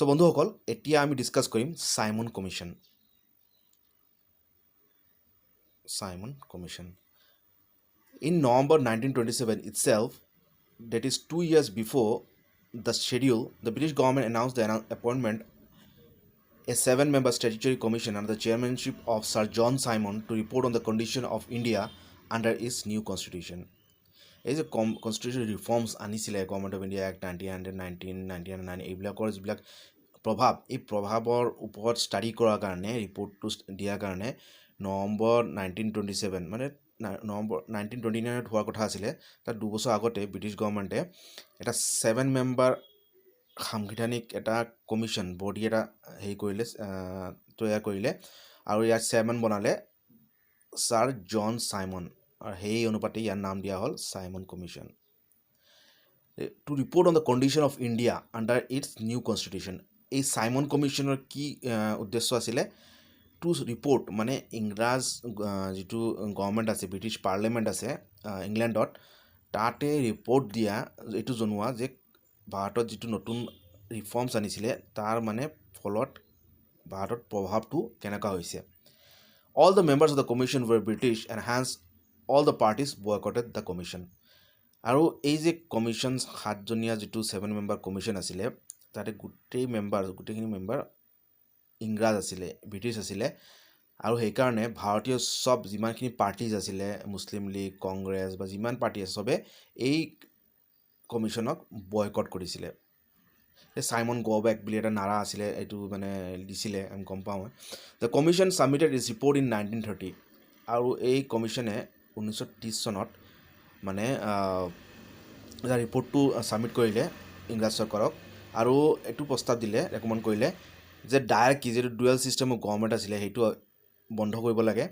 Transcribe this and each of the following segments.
So বন্ধুসকল এতিয়া আমি ডিসকাস কৰিম Simon Commission. In November 1927 itself, that is 2 years before the schedule, the British government announced the appointment a 7-member statutory commission under the chairmanship of Sir John Simon to report on the condition of India under its new constitution. এই যে constitution reforms আনিছিলে government of India act 1919 এইবিলাকৰ যিবিলাক এই প্ৰভাৱৰ ওপৰত study কৰাৰ কাৰণে ৰিপৰ্টটো দিয়াৰ কাৰণে নৱেম্বৰ 1927 মানে নৱেম্বৰ 1929 হোৱাৰ কথা আছিলে তাৰ 2 বছৰ আগতে ব্ৰিটিছ গভৰ্ণমেণ্টে এটা 7 মেম্বাৰ সাংবিধানিক এটা কমিশ্যন বডি এটা তৈয়াৰ কৰিলে আৰু ইয়াৰ চেয়াৰমেন বনালে ছাৰ জন চাইমন আৰু সেই অনুপাতে ইয়াৰ নাম দিয়া হ'ল Simon Commission to report on the condition of India under its new constitution. এই Simon Commissioner কি উদ্দেশ্য আছিলে টু ৰিপৰ্ট মানে ইংৰাজ যিটো গভৰ্ণমেণ্ট আছে ব্ৰিটিছ পাৰ্লিয়ামেণ্ট আছে ইংলেণ্ডত তাতে ৰিপৰ্ট দিয়া এইটো জনোৱা যে ভাৰতত যিটো নতুন ৰিফৰ্মছ আনিছিলে তাৰ মানে ফলত ভাৰতত প্ৰভাৱটো কেনেকুৱা হৈছে all the members of the commission were British and hence all the parties boycotted the commission আৰু এই যে কমিশ্যন 7জনীয়া যিটো 7 মেম্বাৰ কমিশ্যন আছিলে তাতে গোটেইখিনি মেম্বাৰ ইংৰাজ আছিলে ব্ৰিটিছ আছিলে আৰু সেই কাৰণে ভাৰতীয় সব যিমানখিনি পাৰ্টিজ আছিলে মুছলিম লীগ কংগ্ৰেছ বা যিমান পাৰ্টি আছে সবে এই কমিশ্যনক বয়কট কৰিছিলে এই সাইমন গো বেক বুলি এটা নাৰা আছিলে এইটো মানে দিছিলে আমি গম পাওঁ the commission submitted its report in 1930 আৰু এই কমিশ্যনে 1930 চনত মানে এটা ৰিপৰ্টটো সাবমিট কৰিলে ইংৰাজ চৰকাৰক আৰু এইটো প্ৰস্তাৱ দিলে ৰেকমেণ্ড কৰিলে যে ডাইৰেক্ট যিটো ডুৱেল চিষ্টেম অফ গভৰ্ণমেণ্ট আছিলে সেইটো বন্ধ কৰিব লাগে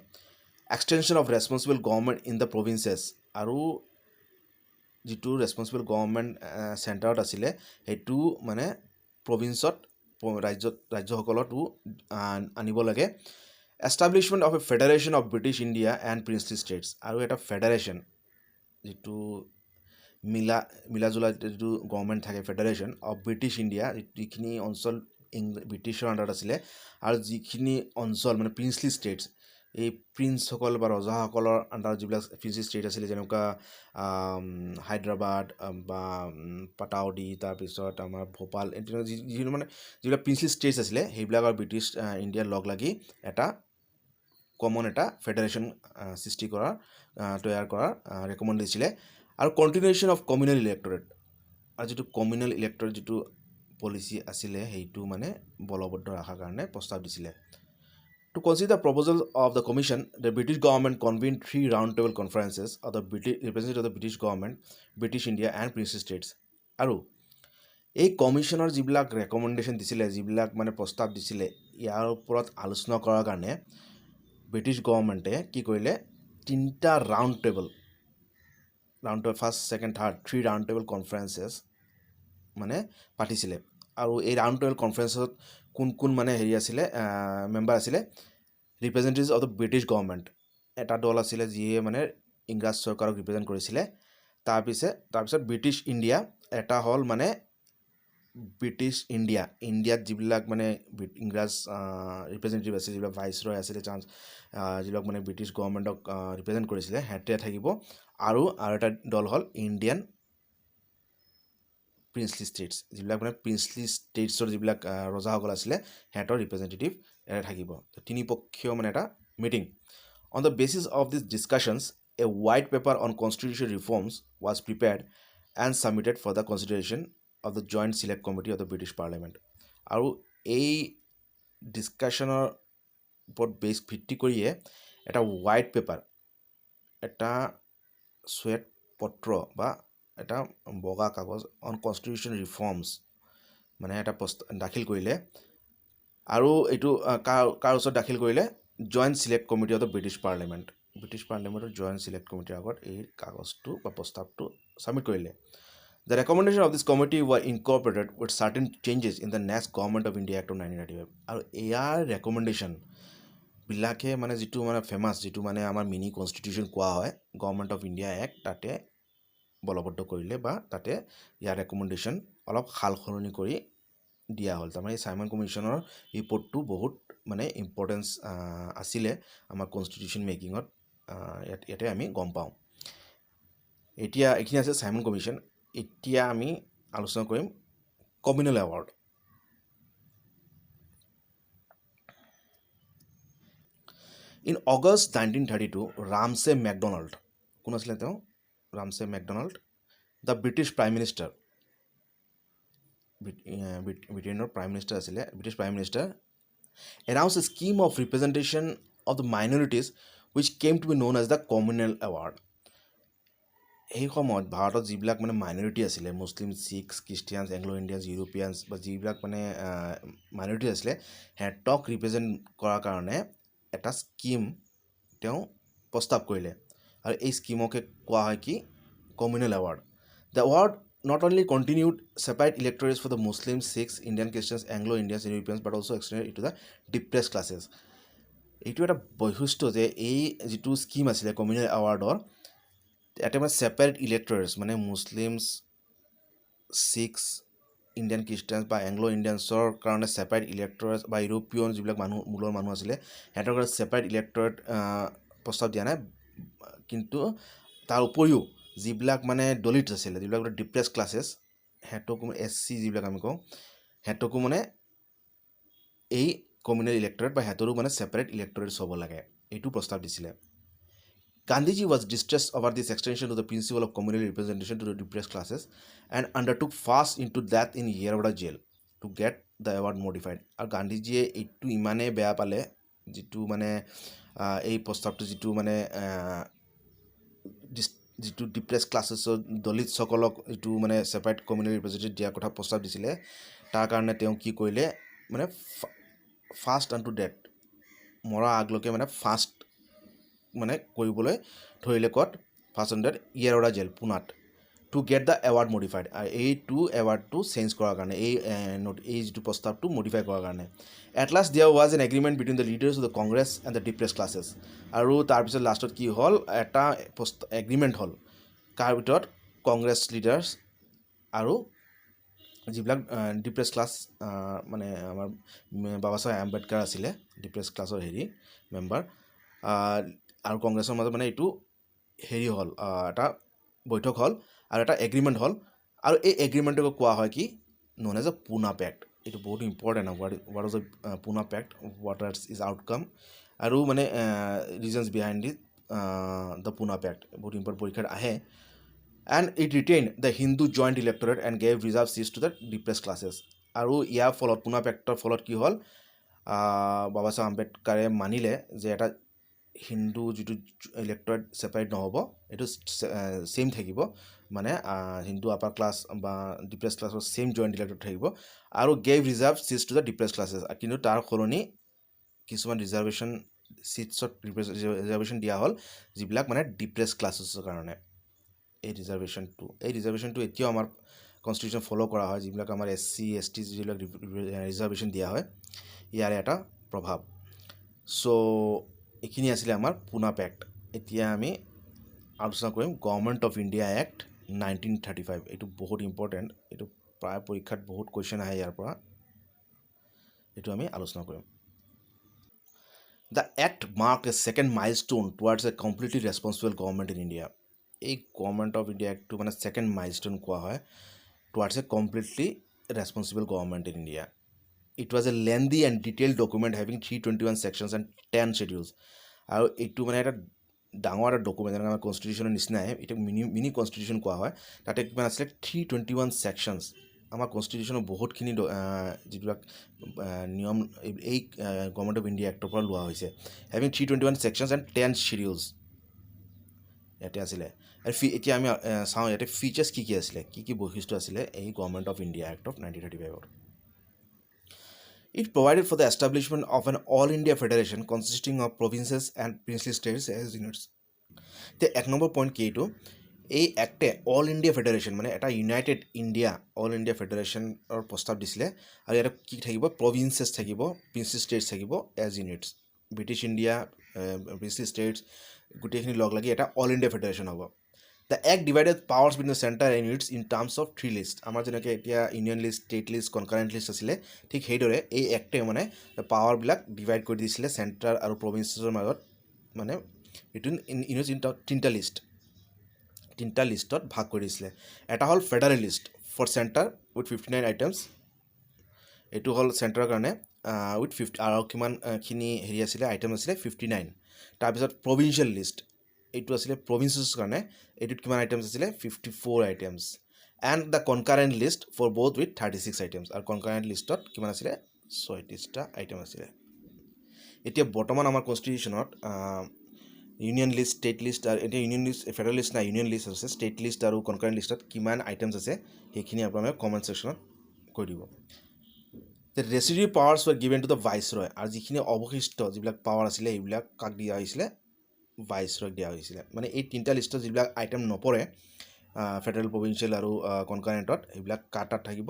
extension of responsible government in the provinces আৰু যিটো ৰেছপন্সিবল গভৰ্ণমেণ্ট চেণ্টাৰত আছিলে সেইটো মানে প্ৰভিন্সত ৰাজ্যসকলতো আনিব লাগে establishment of A federation of British India and princely states আৰু এটা ফেডাৰেশ্যন যিটো মিলাজুলা যিটো গভৰ্ণমেণ্ট থাকে ফেডাৰেশ্যন অফ ব্ৰিটিছ ইণ্ডিয়া যিখিনি অঞ্চল ব্ৰিটিছৰ আণ্ডাৰত আছিলে আৰু যিখিনি অঞ্চল মানে প্ৰিন্সলি ষ্টেটছ এই প্ৰিন্সসকল বা ৰজাসকলৰ আণ্ডাৰত যিবিলাক প্ৰিন্সলি ষ্টেট আছিলে যেনেকুৱা হায়দৰাবাদ বা পাটাউদি তাৰপিছত আমাৰ ভোপাল যিটো মানে যিবিলাক প্ৰিন্সলি ষ্টেটছ আছিলে সেইবিলাকৰ ব্ৰিটিছ ইণ্ডিয়াৰ লগ লাগি এটা কমন এটা ফেডাৰেশ্যন সৃষ্টি কৰাৰ তৈয়াৰ কৰাৰ ৰেকমেণ্ড দিছিলে আৰু কণ্টিনিউশ্যন অফ কমিউনেল ইলেক্টৰেট আৰু যিটো কমিউনেল ইলেক্টৰেট যিটো পলিচি আছিলে সেইটো মানে বলবদ্ধ ৰখাৰ কাৰণে প্ৰস্তাৱ দিছিলে To consider the proposal of the commission, the British government convened 3 roundtable conferences of the representatives of the British government, British India and Princely States. আৰু এই কমিশ্যনৰ যিবিলাক ৰেকমেণ্ডেশ্যন দিছিলে যিবিলাক মানে প্ৰস্তাৱ দিছিলে ইয়াৰ ওপৰত আলোচনা কৰাৰ কাৰণে ব্ৰিটিছ গভৰ্ণমেণ্টে কি কৰিলে 3টা round table first second third 3 round table conferences মানে পাতিছিলে আৰু এই ৰাউণ্ড টেবল কনফাৰেন্সত কোন মানে হেৰি আছিলে মেম্বাৰ আছিলে representatives of the British government এটা দল আছিলে যিয়ে মানে ইংৰাজ চৰকাৰক ৰিপ্ৰেজেণ্ট কৰিছিলে তাৰপিছত ব্ৰিটিছ ইণ্ডিয়া এটা হ'ল মানে ব্ৰিটিছ ইণ্ডিয়াত যিবিলাক মানে ইংৰাজ ৰিপ্ৰেজেণ্টেটিভ আছিলে যিবিলাক ভাইচৰয় আছিলে যিবিলাক মানে ব্ৰিটিছ গভৰ্ণমেণ্টক ৰিপ্ৰেজেণ্ট কৰিছিলে সিহঁতে থাকিব আৰু এটা দল হ'ল ইণ্ডিয়ান প্ৰিন্সলি ষ্টেটছ যিবিলাক মানে প্ৰিন্সলি ষ্টেটছৰ যিবিলাক ৰজাসকল আছিলে সিহঁতৰ ৰিপ্ৰেজেণ্টেটিভ ইয়াতে থাকিব তিনিপক্ষীয় মানে এটা meeting on the basis of this discussions a white paper on constitution reforms was prepared and submitted for the consideration of the joint select committee of the British parliament আৰু এই ডিছকাশ্যনৰ ওপৰত ভিত্তি কৰিয়ে এটা হোৱাইট পেপাৰ এটা শ্বেত পত্ৰ বা এটা বগা কাগজ অন কনষ্টিটিউশ্যন ৰিফৰ্মছ মানে এটা দাখিল কৰিলে আৰু এইটো কাৰ ওচৰত দাখিল কৰিলে joint select committee of the ব্ৰিটিছ পাৰ্লিয়ামেণ্টৰ জইণ্ট চিলেক্ট কমিটিৰ আগত এই কাগজটো বা প্ৰস্তাৱটো ছাবমিট কৰিলে the recommendation of this committee were incorporated with certain changes in the next government of India act of 1995 আৰু ইয়াৰ ৰেকমেণ্ডেশ্যনবিলাকে মানে যিটো মানে ফেমাছ যিটো মানে আমাৰ মিনি কনষ্টিটিউশ্যন কোৱা হয় গভৰ্ণমেণ্ট অফ ইণ্ডিয়া এক্ট তাতে বলবদ্ধ কৰিলে বা তাতে ইয়াৰ ৰেকমেণ্ডেশ্যন অলপ সাল সলনি কৰি দিয়া হ'ল তাৰমানে সাইমন কমিশ্যনৰ ৰিপৰ্টটো বহুত মানে ইম্পৰ্টেঞ্চ আছিলে আমাৰ কনষ্টিটিউশ্যন মেকিঙত ইয়াতে আমি গম পাওঁ এতিয়া এইখিনি আছে সাইমন কমিশ্যন এতিয়া আমি আলোচনা কৰিম communal award in August 1932 Ramsay McDonald কোন আছিলে তেওঁ Ramsay McDonald the British prime minister ব্ৰিটেইনৰ প্ৰাইম মিনিষ্টাৰ আছিলে British prime minister announced a scheme of representation of the minorities which came to be known as the communal award এই সময়ত ভাৰতত যিবিলাক মানে মাইনৰিটি আছিলে মুছলিম শিখ খ্ৰীষ্টিয়ানছ এংলো ইণ্ডিয়ানছ ইউৰোপিয়ানছ বা যিবিলাক মানে মাইনৰিটি আছিলে সিহঁতক ৰিপ্ৰেজেণ্ট কৰাৰ কাৰণে এটা স্কিম তেওঁ প্ৰস্তাৱ কৰিলে আৰু এই স্কিমকে কোৱা হয় কি communal award the award not only continued separate electorates for the Muslims, Sikhs, Indian Christians, Anglo-Indians, Europeans, but also extended it to the depressed classes. এইটো এটা বৈশিষ্ট্য যে এই যিটো স্কিম আছিলে কমিউনেল এৱাৰ্ডৰ এটা মানে ছেপাৰেট ইলেক্টৰেটছ মানে মুছলিমছ শিখছ ইণ্ডিয়ান খ্ৰীষ্টিয়ানছ বা এংলো ইণ্ডিয়ানছৰ কাৰণে ছেপাৰেট ইলেক্টৰেটছ বা ইউৰোপীয়ন যিবিলাক মূলৰ মানুহ আছিলে সিহঁতৰ কাৰণে ছেপাৰেট ইলেক্টৰেট প্ৰস্তাৱ দিয়া নাই কিন্তু তাৰ উপৰিও যিবিলাক মানে দলিত আছিলে যিবিলাক ডিপ্ৰেছ ক্লাছেছ সিহঁতকো SC যিবিলাক আমি কওঁ সিহঁতকো মানে এই কমিউনেল ইলেক্টৰেট বা সিহঁতৰো মানে ছেপাৰেট ইলেক্টৰেটছ হ'ব লাগে এইটো প্ৰস্তাৱ দিছিলে Gandhiji was distressed over this extension to the principle of communal representation to the depressed classes and undertook fast into death in Yerwada jail to get the award modified. আৰু গান্ধীজীয়ে এইটো ইমানেই বেয়া পালে যিটো মানে এই প্ৰস্তাৱটো যিটো মানে যিটো ডিপ্ৰেছ ক্লাছেছৰ দলিতসকলক যিটো মানে ছেপাৰেট কমিউনেল ৰিপ্ৰেজেণ্টেটিভ দিয়াৰ কথা প্ৰস্তাৱ দিছিলে তাৰ কাৰণে তেওঁ কি কৰিলে মানে ফাষ্ট আনটু ডেথ মৰা আগলৈকে মানে ফাষ্ট মানে কৰিবলৈ ধৰিলে ক'ত fast unto death Yerwada jail পুনাত to get the award modified আৰু এইটো এৱাৰ্ডটো চেঞ্জ কৰাৰ কাৰণে এই যিটো প্ৰস্তাৱটো মডিফাই কৰাৰ কাৰণে at last there was an agreement between the leaders of the Congress and the depressed classes আৰু তাৰপিছত লাষ্টত কি হ'ল এটা এগ্ৰিমেণ্ট হ'ল কাৰ ভিতৰত কংগ্ৰেছ লিডাৰ্ছ আৰু যিবিলাক ডিপ্ৰেছ ক্লাছ মানে আমাৰ বাবা চাহেব আম্বেদকাৰ আছিলে ডিপ্ৰেছ ক্লাছৰ মেম্বাৰ আৰু কংগ্ৰেছৰ মাজত মানে এইটো হ'ল এটা বৈঠক হ'ল আৰু এটা এগ্ৰিমেণ্ট হ'ল আৰু এই এগ্ৰিমেণ্টক কোৱা হয় কি known as a Poona pact এইটো বহুত important what is a Poona pact what is outcome আৰু মানে reasons behind the Poona pact বহুত ইম্পৰ্টেণ্ট পৰীক্ষাত আহে and it retain the Hindu joint electorate and gave reserve seats to the depressed classes আৰু ইয়াৰ ফলত পুনা পেক্টৰ ফলত কি হ'ল বাবা চাহেব আম্বেদকাৰে মানিলে যে এটা হিন্দু যিটো ইলেক্টৰেট ছেপাৰেট নহ'ব এইটো ছেইম থাকিব মানে হিন্দু আপাৰ ক্লাছ বা ডিপ্ৰেছ ক্লাছৰ ছেইম জইণ্ট ইলেক্টৰেট থাকিব আৰু gave reserve seats to the depressed classes কিন্তু তাৰ সলনি কিছুমান ৰিজাৰ্ভেশ্যন চিটছত ৰিজাৰ্ভেশ্যন দিয়া হ'ল যিবিলাক মানে ডিপ্ৰেছ ক্লাছেছৰ কাৰণে এই ৰিজাৰ্ভেশ্যনটো এতিয়াও আমাৰ কনষ্টিটিউশ্যন ফ'ল' কৰা হয় যিবিলাক আমাৰ SC ST যিবিলাক ৰিজাৰ্ভেশ্যন দিয়া হয় ইয়াৰে এটা প্ৰভাৱ চ' এইখিনি আছিলে আমাৰ পুনা পেক্ট এতিয়া আমি আলোচনা কৰিম গভৰ্ণমেণ্ট অফ ইণ্ডিয়া এক্ট 1935 এইটো বহুত ইম্পৰ্টেণ্ট এইটো প্ৰায় পৰীক্ষাত বহুত কুৱেশ্যন আহে ইয়াৰ পৰা এইটো আমি আলোচনা কৰিম the act mark A second milestone towards A completely responsible government in India এই গভৰ্ণমেণ্ট অফ ইণ্ডিয়া এক্টটো মানে ছেকেণ্ড মাইলষ্টোন কোৱা হয় towards A completely responsible government in India It was a lengthy and detailed document having 321 sections and 10 schedules. আৰু এইটো মানে এটা ডাঙৰ এটা ডকুমেণ্ট যেনেকৈ আমাৰ কনষ্টিটিউশ্যনৰ নিচিনাই এইটো মিনি কনষ্টিটিউশ্যন কোৱা হয় তাতে কিমান আছিলে 321 ছেকশ্যনছ আমাৰ কনষ্টিটিউশ্যনৰ বহুতখিনি যিবিলাক নিয়ম এই গভৰ্ণমেণ্ট অফ ইণ্ডিয়া এক্টৰ পৰা লোৱা হৈছে হেভিং 321 ছেকশ্যনছ এণ্ড 10 schedules ইয়াতে আছিলে আৰু এতিয়া আমি চাওঁ ইয়াতে ফিচাৰ্ছ কি আছিলে কি বৈশিষ্ট্য আছিলে এই government of India act of 1935 It provided for the establishment of an all-India federation consisting of provinces and princely states as units. The এক নম্বৰ পইণ্ট কি এইটো এই এক্টে অল ইণ্ডিয়া ফেডাৰেশ্যন মানে এটা ইউনাইটেড ইণ্ডিয়া অল ইণ্ডিয়া ফেডাৰেশ্যনৰ প্ৰস্তাৱ দিছিলে আৰু ইয়াতে কি থাকিব প্ৰভিন্সেছ থাকিব প্ৰিন্সলি ষ্টেটছ থাকিব as units British India princely states গোটেইখিনি লগ লাগি এটা অল ইণ্ডিয়া ফেডাৰেশ্যন হ'ব The act divided powers between the center and units in terms of three lists. আমাৰ যেনেকৈ এতিয়া union list, state list, concurrent list আছিলে, ঠিক সেইদৰে এই এক্টে মানে পাৱাৰবিলাক ডিভাইড কৰি দিছিলে চেণ্টাৰ আৰু প্ৰভিঞ্চেছৰ মাজত, মানে বিটুইন ইউনিটছ ইন তিনিটা লিষ্টত ভাগ কৰি দিছিলে। এটা হ'ল federal list for centre with 59 items, এইটো হ'ল চেণ্টাৰৰ কাৰণে উইথ 50 আৰু কিমানখিনি হেৰি আছিলে আইটেম আছিলে 59। তাৰপিছত প্ৰভিঞ্চিয়েল লিষ্ট, এইটো আছিলে প্ৰভিঞ্চেছৰ কাৰণে, এইটোত কিমান আইটেমছ আছিলে 54 items. And the concurrent list for both with 36 items, আৰু কনকাৰেণ্ট লিষ্টত কিমান আছিলে 36টা আইটেম আছিলে। এতিয়া বৰ্তমান আমাৰ কনষ্টিটিউশ্যনত ইউনিয়ন লিষ্ট, ষ্টেট লিষ্ট, আৰু এতিয়া ইউনিয়ন লিষ্ট, ফেডাৰেল লিষ্ট নাই, ইউনিয়ন লিষ্ট আছে, ষ্টেট লিষ্ট আৰু কনকাৰেণ্ট লিষ্টত কিমান আইটেমছ আছে সেইখিনি আপোনালোকে কমেণ্ট ছেকশ্যনত কৈ দিব। The residual powers were given to the viceroy, আৰু যিখিনি অৱশিষ্ট যিবিলাক পাৱাৰ আছিলে এইবিলাক কাক দিয়া হৈছিলে, ভাইচৰয়ক দিয়া হৈছিলে। মানে এই তিনিটা লিষ্টত যিবিলাক আইটেম নপৰে ফেডাৰেল, প্ৰভিঞ্চিয়েল আৰু কনকাৰেণ্টত, সেইবিলাক কাৰ তাত থাকিব,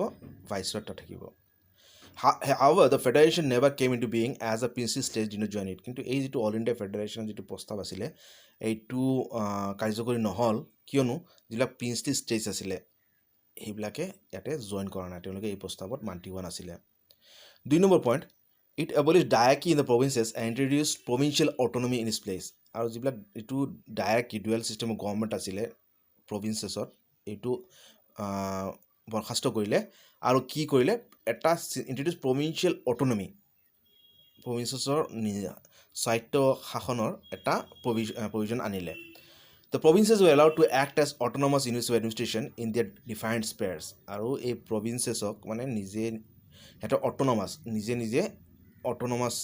ভাইচৰয়ৰ তাত থাকিব। However, the federation never came into being as a princely state did not join it. কিন্তু এই যিটো অল ইণ্ডিয়া ফেডাৰেশ্যন যিটো প্ৰস্তাৱ আছিলে এইটো কাৰ্যকৰী নহ'ল, কিয়নো যিবিলাক প্ৰিন্সলি ষ্টেটছ আছিলে সেইবিলাকে ইয়াতে জইন কৰা নাই, তেওঁলোকে এই প্ৰস্তাৱত মান্তি হোৱা নাছিলে। 2 নম্বৰ পইণ্ট, ইট এবলিছ ডায়াকি in the provinces and introduce provincial autonomy in its place. আৰু যিবিলাক এইটো ডায়াকি ডুৱেল ছিষ্টেমৰ গভৰ্ণমেণ্ট আছিলে প্ৰভিঞ্চেছত, এইটো বৰখাস্ত কৰিলে আৰু কি কৰিলে, এটা ইণ্ট্ৰডিউচ প্ৰভিঞ্চিয়েল অট'নমি, প্ৰভিঞ্চেছৰ স্বায়ত্ত শাসনৰ এটা প্ৰভিজন আনিলে। The provinces were allowed to act as autonomous units of administration in their defined spheres. আৰু এই প্ৰভিঞ্চেছক মানে সিহঁতৰ নিজে অট'নমাছ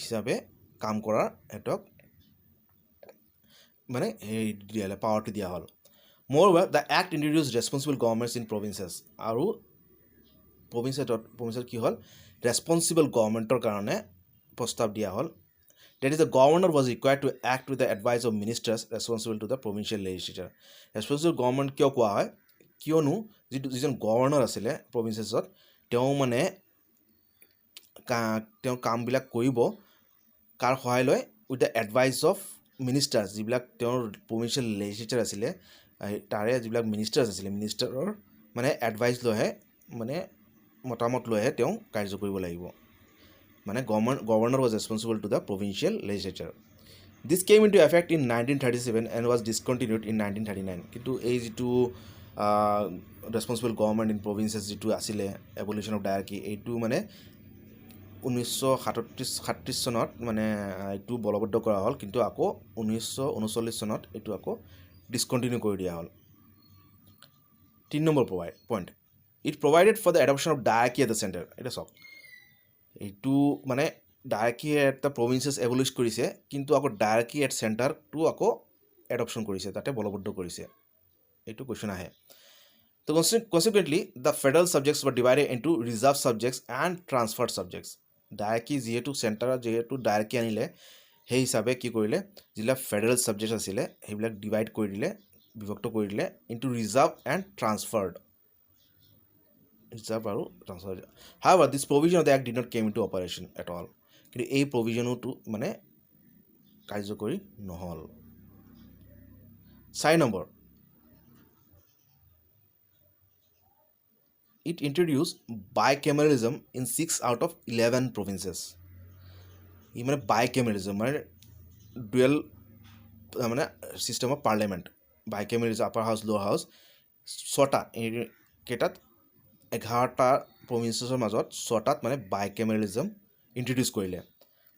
হিচাপে কাম কৰাৰ সিহঁতক মানে হেৰি দিয়া হ'ল, পাৱাৰটো দিয়া হ'ল। Moreover, the act introduced responsible governments in provinces. আৰু প্ৰভিঞ্চেছত কি হ'ল, ৰেছপনচিবল গভৰ্ণমেণ্টৰ কাৰণে প্ৰস্তাৱ দিয়া হ'ল। That is, the governor was required to act with the advice of ministers responsible to the provincial legislature. Responsible government কিয় কোৱা হয়, কিয়নো যিজন গভৰ্ণৰ আছিলে প্ৰভিঞ্চেছত, তেওঁ মানে তেওঁ কামবিলাক কৰিব কাৰ সহায় লয়, with the advice of ministers, যিবিলাক তেওঁৰ প্ৰভিঞ্চিয়েল লেজিশ্লেচাৰ আছিলে তাৰে যিবিলাক মিনিষ্টাৰ্ছ আছিলে, মিনিষ্টাৰৰ মানে এডভাইচ লৈহে, মানে মতামত লৈহে তেওঁ কাৰ্য কৰিব লাগিব। মানে governor was responsible to the provincial legislature. This came into effect in 1937 and was discontinued in 1939. কিন্তু এই যিটো ৰেছপনচিবল গভৰ্ণমেণ্ট ইন প্ৰভিঞ্চেছ যিটো আছিলে, এবলিউশ্যন অফ ডায়াৰ্কি, এইটো মানে 1937 চনত মানে এইটো বলবদ্ধ কৰা হ'ল, কিন্তু আকৌ 1939 চনত এইটো আকৌ ডিছকণ্টিনিউ কৰি দিয়া হ'ল। 3 number point, it provided for the adoption of diarchy at the centre. এটা চাওক, এইটো মানে ডায়াৰ্কি এটা প্ৰভিঞ্চেছ এবলিছ কৰিছে, কিন্তু আকৌ ডায়াৰ্কি এট চেণ্টাৰটো আকৌ এডপশ্যন কৰিছে, তাতে বলবদ্ধ কৰিছে, এইটো কুৱেশ্যন আহে। তো consequently the federal subjects were divided into reserve subjects and transferred subjects. Diarchy চেণ্টাৰত যিহেতু ডায়াৰ্কি আনিলে, সেই হিচাপে কি কৰিলে, যিবিলাক ফেডাৰেল ছাবজেক্ট আছিলে সেইবিলাক ডিভাইড কৰি দিলে, বিভক্ত কৰি দিলে into reserve and transferred, reserve আৰু transfer. However, this provision of the act did not came into operation at all. কিন্তু এই প্ৰভিজনটো মানে কাৰ্যকৰী নহ'ল। 4 number, it introduced bicameralism in 6 out of 11 provinces. ই মানে bicameralism মানে ডুৱেল মানে system of parliament, bicameralism, upper house, লোৱাৰ হাউচ, 6টা কেইটাত 11টা প্ৰভিঞ্চেছৰ মাজত 6টাত মানে বাইকেমেৰেলিজম ইণ্ট্ৰডিউচ কৰিলে।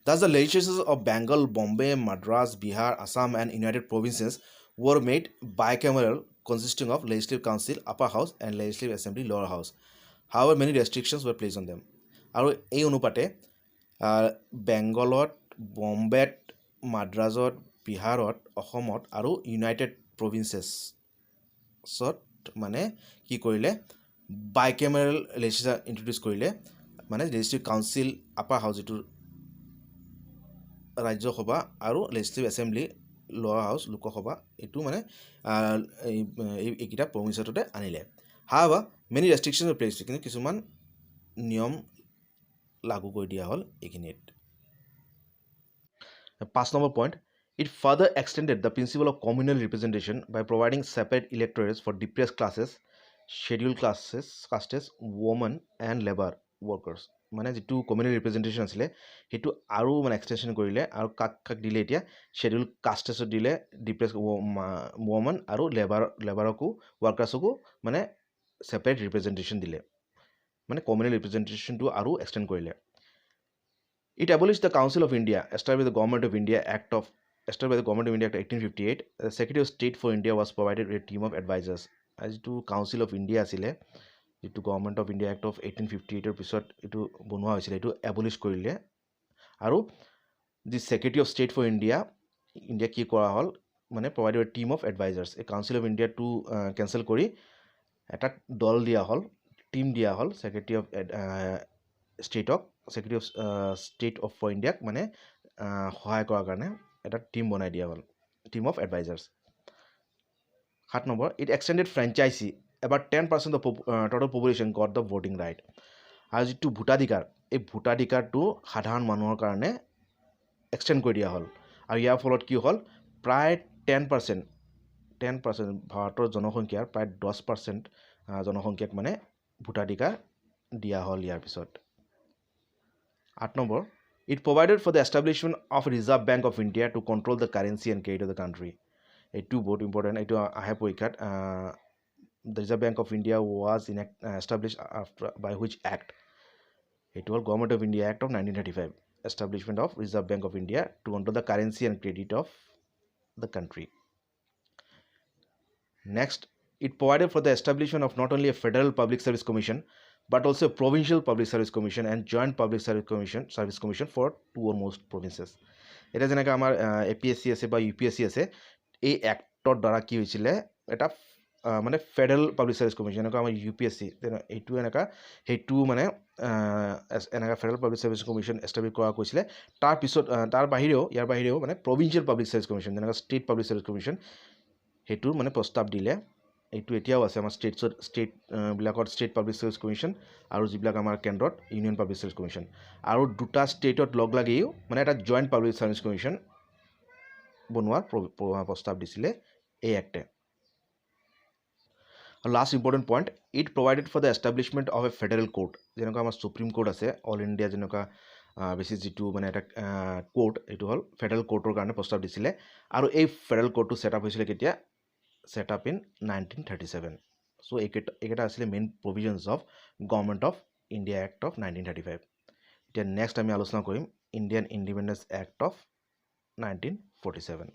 Thus, the legislatures of Bengal, Bombay, Madras, Bihar, Assam and United Provinces were made bicameral, consisting of Legislative Council, Upper House and Legislative Assembly, Lower House. However, many restrictions were placed on them. আৰু এই অনুপাতে বেংগলত, বম্বেত, মাদ্ৰাজত, বিহাৰত, অসমত আৰু United প্ৰভিঞ্চেছত মানে কি কৰিলে, বাইকেমেৰেল লেজিশ্লেচাৰ introduce কৰিলে। মানে লেজিশ্লেটিভ কাউন্সিল, আপাৰ হাউচ যিটো ৰাজ্যসভা আৰু লেজিশ্লেটিভ এছেম্বলি, লোৱাৰ হাউচ লোকসভা, এইটো মানে এইকেইটা প্ৰভিঞ্চতে আনিলে। However, many restrictions were placed, কিন্তু কিছুমান নিয়ম লাগু কৰি দিয়া হ'ল এইখিনিত। 5 number point, It further extended the principle of communal representation by providing separate electorates for depressed classes, scheduled castes, women, and labor workers. মানে যিটো কমিউনেল ৰিপ্ৰেজেণ্টেশ্যন আছিলে সেইটো আৰু মানে এক্সটেনশ্যন কৰিলে আৰু কাক কাক দিলে এতিয়া শ্বেডিউল কাষ্টেছত দিলে ডিপ্ৰেছ ওমেন আৰু লেবাৰকো ৱৰ্কাৰ্ছকো মানে ছেপাৰেট ৰিপ্ৰেজেণ্টেশ্যন দিলে মানে কমিউনেল ৰিপ্ৰেজেণ্টেশ্যনটো আৰু এক্সটেণ্ড কৰিলে It abolished the Council of India established by the Government of India Act 1858 the Secretary of State for India was provided with a team of advisors as to Council of India asile to Government of India Act of 1858 পিছত এটো বনোৱা হৈছিল এটো abolish কৰিলে আৰু the Secretary of State for India কি কৰা হল মানে provided a team of advisors a Council of India to cancel কৰি এটা দল দিয়া হল টিম দিয়া হল Secretary of State Secretary of State of for India মানে সহায় কৰাৰ কাৰণে এটা টিম বনাই দিয়া হল team of advisers 7 number it extended franchisee about 10% of total population got the voting right আৰু যিটো ভোটাধিকাৰ এই ভোটাধিকাৰটো সাধাৰণ মানুহৰ কাৰণে এক্সটেণ্ড কৰি দিয়া হল আৰু ইয়াৰ ফলত কি হল প্ৰায় 10% ভাৰতৰ জনসংখ্যাৰ প্ৰায় 10% জনসংখ্যাক মানে ভোটাধিকাৰ দিয়া হল ইয়াৰ পিছত 8 number it provided for the establishment of a Reserve Bank of India to control the currency and credit of the country it too বহুত important it আহে পৰীক্ষাত the Reserve Bank of India was established after by which act it was Government of India Act of 1935 establishment of Reserve Bank of India to control the currency and credit of the country next it provided for the establishment of not only a federal public service commission but also a provincial public service commission and joint public service commission for two or most provinces এটা যেনেকৈ আমাৰ APSC আছে বা UPSC আছে এই actor দ্বাৰা কি হৈছিলে এটা মানে ফেডাৰেল পাব্লিক সাৰ্ভিস কমিশন এনেকৈ আমাৰ UPSC এইটো এনেকা হেতু মানে এনেকা federal public service commission establish কৰা কৈছিলে তাৰ পিছত তাৰ বাহিৰেও ইয়াৰ বাহিৰেও মানে প্ৰভিন্সিয়েল পাব্লিক সাৰ্ভিস কমিশন যেনেকা ষ্টেট পাব্লিক সাৰ্ভিস কমিশন হেতু মানে প্ৰস্তাৱ দিলে এইটো এতিয়াও আছে আমাৰ ষ্টেট বিলাকত ষ্টেট পাব্লিক সাৰ্ভিস কমিশন আৰু যিবিলাক আমাৰ কেন্দ্ৰত ইউনিয়ন পাব্লিক সাৰ্ভিস কমিশন আৰু দুটা ষ্টেটত লগ লাগিও মানে এটা জয়েন্ট পাব্লিক সাৰ্ভিস কমিশন বনোৱাৰ প্ৰস্তাৱ দিছিলে এই এক্টে last important point it provided for the establishment of a federal court যেনেকৈ আমাৰ সুপ্ৰিম কোৰ্ট আছে অল ইণ্ডিয়া যেনেকৈ বেছিস যেটো মানে এটা কোৰ্ট এটো হল ফেডাৰেল কোৰ্টৰ কাৰণে প্ৰস্তাৱ দিছিলে আৰু এই ফেডাৰেল কোৰ্টটো সেট আপ হৈছিলে কেতিয়া set up in 1937 so eketa asile main provisions of Government of India Act of 1935 এতিয়া next আমি আলোচনা কৰিম Indian Independence Act of 1947